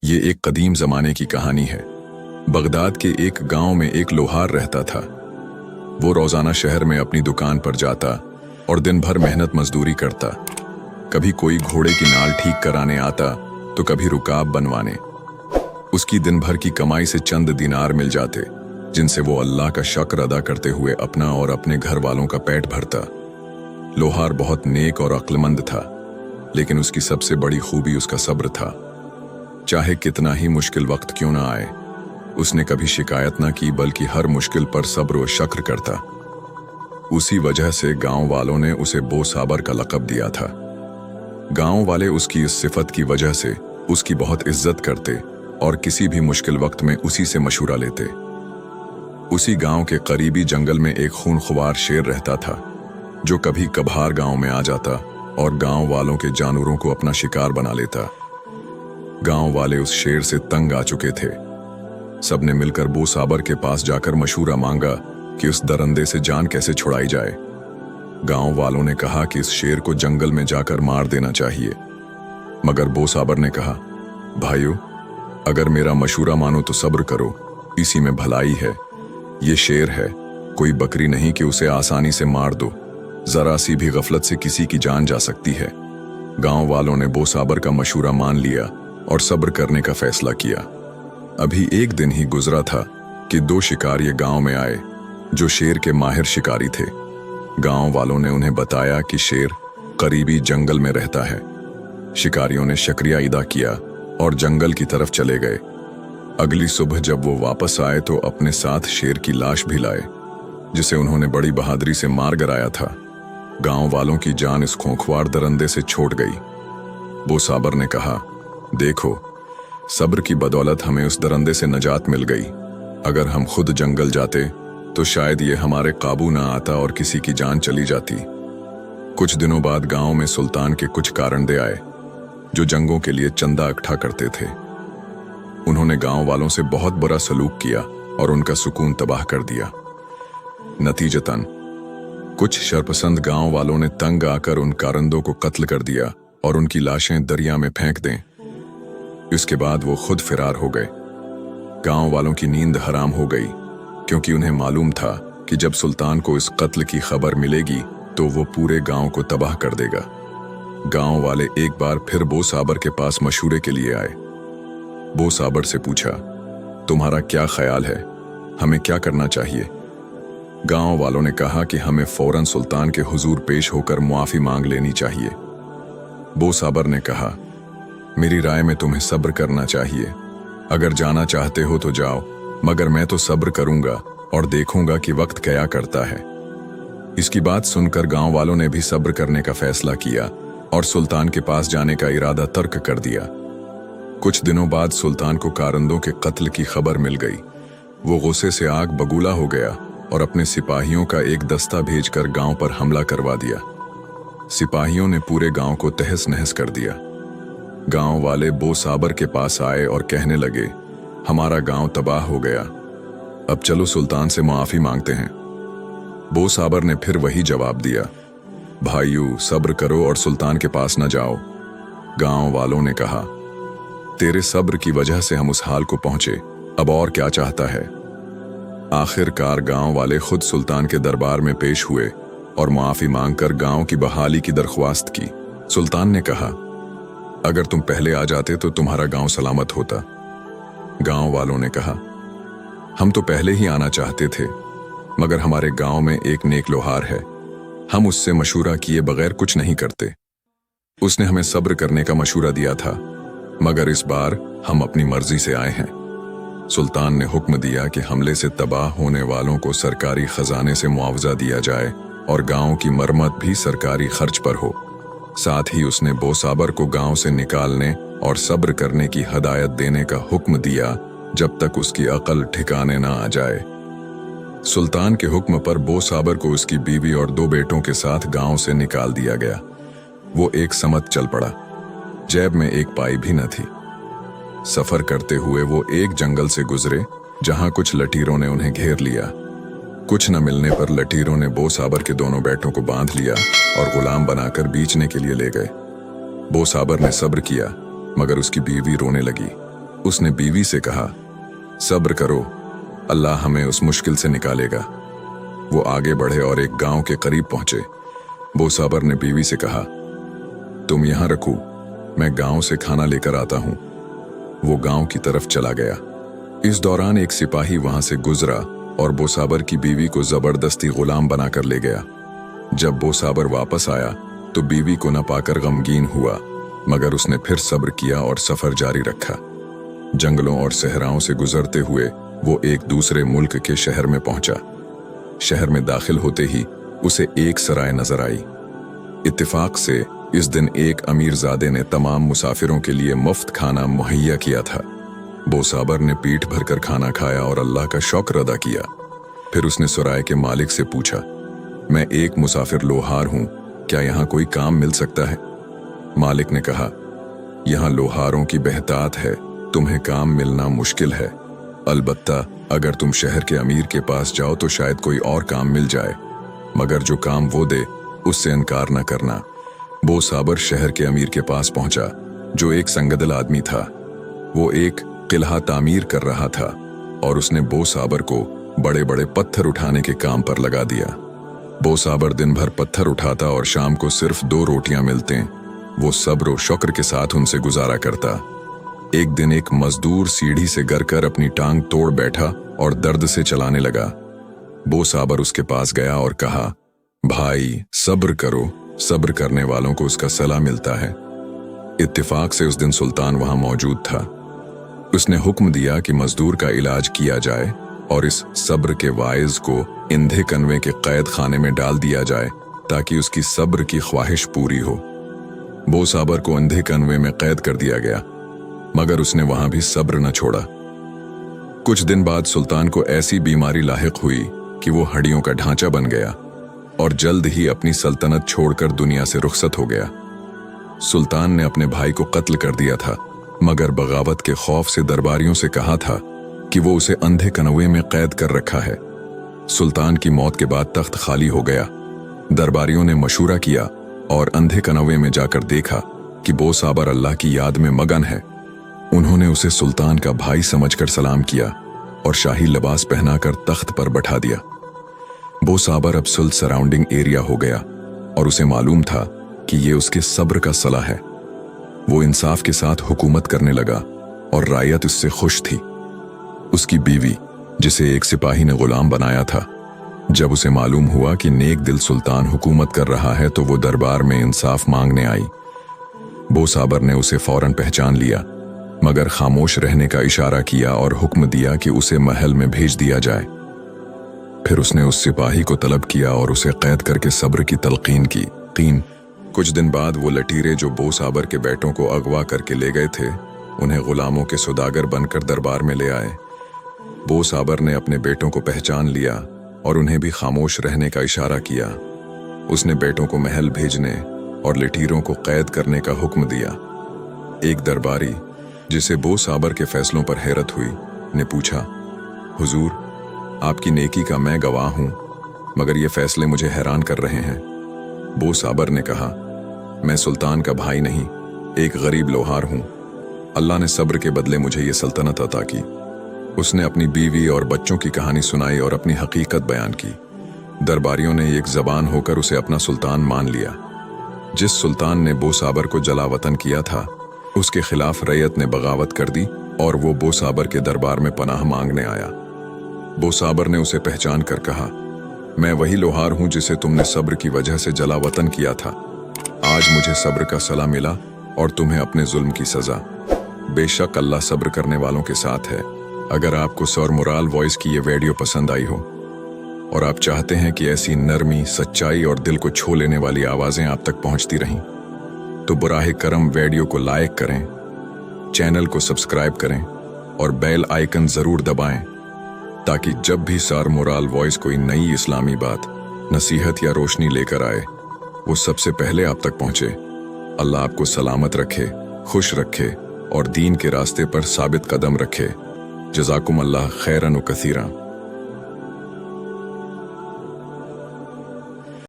ये एक कदीम जमाने की कहानी है। बगदाद के एक गांव में एक लोहार रहता था। वो रोजाना शहर में अपनी दुकान पर जाता और दिन भर मेहनत मजदूरी करता। कभी कोई घोड़े की नाल ठीक कराने आता तो कभी रुकाब बनवाने। उसकी दिन भर की कमाई से चंद दिनार मिल जाते, जिनसे वो अल्लाह का शुक्र अदा करते हुए अपना और अपने घर वालों का पेट भरता। लोहार बहुत नेक और अक्लमंद था, लेकिन उसकी सबसे बड़ी खूबी उसका सब्र था। चाहे कितना ही मुश्किल वक्त क्यों ना आए, उसने कभी शिकायत ना की, बल्कि हर मुश्किल पर सब्र व शक्र करता। उसी वजह से गांव वालों ने उसे बोसाबर का लक़ब दिया था। गांव वाले उसकी इस सिफत की वजह से उसकी बहुत इज्जत करते और किसी भी मुश्किल वक्त में उसी से मशूरा लेते। उसी गांव के करीबी जंगल में एक खूनख्वार शेर रहता था, जो कभी कभार गांव में आ जाता और गांव वालों के जानवरों को अपना शिकार बना लेता। गांव वाले उस शेर से तंग आ चुके थे। सबने मिलकर बोसाबर के पास जाकर मशूरा मांगा कि उस दरंदे से जान कैसे छुड़ाई जाए। गांव वालों ने कहा कि इस शेर को जंगल में जाकर मार देना चाहिए, मगर बोसाबर ने कहा, भाइयों, अगर मेरा मशूरा मानो तो सब्र करो, इसी में भलाई है। ये शेर है, कोई बकरी नहीं कि उसे आसानी से मार दो। जरा सी भी गफलत से किसी की जान जा सकती है। गांव वालों ने बोसाबर का मशूरा मान लिया और सब्र करने का फैसला किया। अभी एक दिन ही गुजरा था कि दो शिकारी गांव में आए, जो शेर के माहिर शिकारी थे। गांव वालों ने उन्हें बताया कि शेर करीबी जंगल में रहता है। शिकारियों ने शुक्रिया अदा किया और जंगल की तरफ चले गए। अगली सुबह जब वो वापस आए तो अपने साथ शेर की लाश भी लाए, जिसे उन्होंने बड़ी बहादुरी से मार गिराया था। गांव वालों की जान इस खूंखार दरंदे से छूट गई। बोसाबर ने कहा, देखो, सब्र की बदौलत हमें उस दरंदे से नजात मिल गई। अगर हम खुद जंगल जाते तो शायद ये हमारे काबू ना आता और किसी की जान चली जाती। कुछ दिनों बाद गांव में सुल्तान के कुछ कारंदे आए, जो जंगों के लिए चंदा इकट्ठा करते थे। उन्होंने गांव वालों से बहुत बुरा सलूक किया और उनका सुकून तबाह कर दिया। नतीजतन कुछ शरपसंद गांव वालों ने तंग आकर उन कारंदों को कत्ल कर दिया और उनकी लाशें दरिया में फेंक दें। इसके बाद वो खुद फरार हो गए। गांव वालों की नींद हराम हो गई, क्योंकि उन्हें मालूम था कि जब सुल्तान को इस कत्ल की खबर मिलेगी तो वो पूरे गांव को तबाह कर देगा। गांव वाले एक बार फिर बोसाबर के पास मशूरे के लिए आए। बोसाबर से पूछा, तुम्हारा क्या ख्याल है, हमें क्या करना चाहिए? गांव वालों ने कहा कि हमें फौरन सुल्तान के हुजूर पेश होकर मुआफी मांग लेनी चाहिए। बोसाबर ने कहा, मेरी राय में तुम्हें सब्र करना चाहिए। अगर जाना चाहते हो तो जाओ, मगर मैं तो सब्र करूंगा और देखूंगा कि वक्त क्या करता है। इसकी बात सुनकर गांव वालों ने भी सब्र करने का फैसला किया और सुल्तान के पास जाने का इरादा तर्क कर दिया। कुछ दिनों बाद सुल्तान को कारंदों के कत्ल की खबर मिल गई। वो गुस्से से आग बगूला हो गया और अपने सिपाहियों का एक दस्ता भेजकर गांव पर हमला करवा दिया। सिपाहियों ने पूरे गांव को तहस नहस कर दिया। गांव वाले बोसाबर के पास आए और कहने लगे, हमारा गांव तबाह हो गया, अब चलो सुल्तान से मुआफी मांगते हैं। बोसाबर ने फिर वही जवाब दिया, भाइयों, सब्र करो और सुल्तान के पास न जाओ। गांव वालों ने कहा, तेरे सब्र की वजह से हम उस हाल को पहुंचे, अब और क्या चाहता है? आखिरकार गांव वाले खुद सुल्तान के दरबार में पेश हुए और मुआफी मांगकर गांव की बहाली की दरख्वास्त की। सुल्तान ने कहा, अगर तुम पहले आ जाते तो तुम्हारा गांव सलामत होता। गांव वालों ने कहा, हम तो पहले ही आना चाहते थे, मगर हमारे गांव में एक नेक लोहार है, हम उससे मशूरा किए बगैर कुछ नहीं करते। उसने हमें सब्र करने का मशूरा दिया था, मगर इस बार हम अपनी मर्जी से आए हैं। सुल्तान ने हुक्म दिया कि हमले से तबाह होने वालों को सरकारी खजाने से मुआवजा दिया जाए और गांव की मरम्मत भी सरकारी खर्च पर हो। साथ ही उसने बोसाबर को गांव से निकालने और सब्र करने की हदायत देने का हुक्म दिया जब तक उसकी अकल ठिकाने न आ जाए। सुल्तान के हुक्म पर बोसाबर को उसकी बीवी और दो बेटों के साथ गांव से निकाल दिया गया। वो एक समत चल पड़ा, जेब में एक पाई भी न थी। सफर करते हुए वो एक जंगल से गुजरे, जहां कुछ लटीरों ने उन्हें घेर लिया। कुछ न मिलने पर लटीरों ने बोसाबर के दोनों बेटों को बांध लिया और गुलाम बनाकर बेचने के लिए ले गए। बोसाबर ने सब्र किया, मगर उसकी बीवी रोने लगी। उसने बीवी से कहा, सब्र करो, अल्लाह हमें उस मुश्किल से निकालेगा। वो आगे बढ़े और एक गांव के करीब पहुंचे। बोसाबर ने बीवी से कहा, तुम यहां रखो, मैं गांव से खाना लेकर आता हूं। वो गांव की तरफ चला गया। इस दौरान एक सिपाही वहां से गुजरा और बोसाबर की बीवी को जबरदस्ती गुलाम बनाकर ले गया। जब बोसाबर वापस आया तो बीवी को न पाकर गमगीन हुआ, मगर उसने फिर सब्र किया और सफर जारी रखा। जंगलों और सहराओं से गुजरते हुए वो एक दूसरे मुल्क के शहर में पहुंचा। शहर में दाखिल होते ही उसे एक सराय नजर आई। इत्तेफाक से इस दिन एक अमीरजादे ने तमाम मुसाफिरों के लिए मुफ्त खाना मुहैया किया था। बोसाबर ने पीठ भरकर खाना खाया और अल्लाह का शुक्र अदा किया। फिर उसने सराय के मालिक से पूछा, मैं एक मुसाफिर लोहार हूं, क्या यहाँ कोई काम मिल सकता है? मालिक ने कहा, यहाँ लोहारों की बेहतात है, तुम्हें काम मिलना मुश्किल है। अलबत्ता अगर तुम शहर के अमीर के पास जाओ तो शायद कोई और काम मिल जाए, मगर जो काम वो दे उससे इनकार न करना। बोसाबर शहर के अमीर के पास पहुंचा, जो एक संगदल आदमी था। वो एक किला तामीर कर रहा था और उसने बोसाबर को बड़े बड़े पत्थर उठाने के काम पर लगा दिया। बोसाबर दिन भर पत्थर उठाता और शाम को सिर्फ 2 रोटियां मिलते। वो सब्र और शुक्र के साथ उनसे गुजारा करता। एक दिन एक मजदूर सीढ़ी से गिरकर अपनी टांग तोड़ बैठा और दर्द से चलाने लगा। बोसाबर उसके पास गया और कहा, भाई सब्र करो, सब्र करने वालों को उसका सला मिलता है। इत्तेफाक से उस दिन सुल्तान वहां मौजूद था। उसने हुक्म दिया कि मजदूर का इलाज किया जाए और इस सब्र के वाइज को इंधे कन्वे के कैद खाने में डाल दिया जाए ताकि उसकी सब्र की ख्वाहिश पूरी हो। बोसाबर को अंधे कन्वे में कैद कर दिया गया, मगर उसने वहां भी सब्र न छोड़ा। कुछ दिन बाद सुल्तान को ऐसी बीमारी लाहिक हुई कि वो हड्डियों का ढांचा बन गया और जल्द ही अपनी सल्तनत छोड़कर दुनिया से रुखसत हो गया। सुल्तान ने अपने भाई को कत्ल कर दिया था, मगर बगावत के खौफ से दरबारियों से कहा था कि वो उसे अंधे कनवे में कैद कर रखा है। सुल्तान की मौत के बाद तख्त खाली हो गया। दरबारियों ने मशूरा किया और अंधे कनवे में जाकर देखा कि बोसाबर अल्लाह की याद में मगन है। उन्होंने उसे सुल्तान का भाई समझकर सलाम किया और शाही लिबास पहनाकर तख्त पर बैठा दिया। बोसाबर अब सुल्त सराउंडिंग एरिया हो गया और उसे मालूम था कि ये उसके सब्र का सला है। वो इंसाफ के साथ हुकूमत करने लगा और रायत उससे खुश थी। उसकी बीवी, जिसे एक सिपाही ने गुलाम बनाया था, जब उसे मालूम हुआ कि नेक दिल सुल्तान हुकूमत कर रहा है तो वो दरबार में इंसाफ मांगने आई। बोसाबर ने उसे फौरन पहचान लिया, मगर खामोश रहने का इशारा किया और हुक्म दिया कि उसे महल में भेज दिया जाए। फिर उसने उस सिपाही को तलब किया और उसे कैद करके सब्र की तलकीन की। कुछ दिन बाद वो लटीरे जो बोसाबर के बेटों को अगवा करके ले गए थे, उन्हें गुलामों के सौदागर बनकर दरबार में ले आए। बोसाबर ने अपने बेटों को पहचान लिया और उन्हें भी खामोश रहने का इशारा किया। उसने बेटों को महल भेजने और लटीरों को कैद करने का हुक्म दिया। एक दरबारी, जिसे बोसाबर के फैसलों पर हैरत हुई, ने पूछा, हुजूर, आपकी नेकी का मैं गवाह हूं, मगर ये फैसले मुझे हैरान कर रहे हैं। बोसाबर ने कहा, मैं सुल्तान का भाई नहीं, एक गरीब लोहार हूं। अल्लाह ने सब्र के बदले मुझे ये सल्तनत अता की। उसने अपनी बीवी और बच्चों की कहानी सुनाई और अपनी हकीकत बयान की। दरबारियों ने एक जबान होकर उसे अपना सुल्तान मान लिया। जिस सुल्तान ने बोसाबर को जला वतन किया था, उसके खिलाफ रैयत ने बगावत कर दी और वो बोसाबर के दरबार में पनाह मांगने आया। बोसाबर ने उसे पहचान कर कहा, मैं वही लोहार हूं जिसे तुमने सब्र की वजह से जला वतन किया था। आज मुझे सब्र का सला मिला और तुम्हें अपने जुल्म की सजा। बेशक अल्लाह सब्र करने वालों के साथ है। अगर आपको सर मुराल वॉइस की ये वीडियो पसंद आई हो और आप चाहते हैं कि ऐसी नरमी, सच्चाई और दिल को छू लेने वाली आवाजें आप तक पहुंचती रहें, तो बराहे करम वीडियो को लाइक करें, चैनल को सब्सक्राइब करें और बेल आइकन जरूर दबाएं, ताकि जब भी सर मुराल वॉइस कोई नई इस्लामी बात, नसीहत या रोशनी लेकर आए, वो सबसे पहले आप तक पहुंचे। अल्लाह आपको सलामत रखे, खुश रखे और दीन के रास्ते पर साबित कदम रखे। जज़ाकुम अल्लाह खैरन व कसीरा।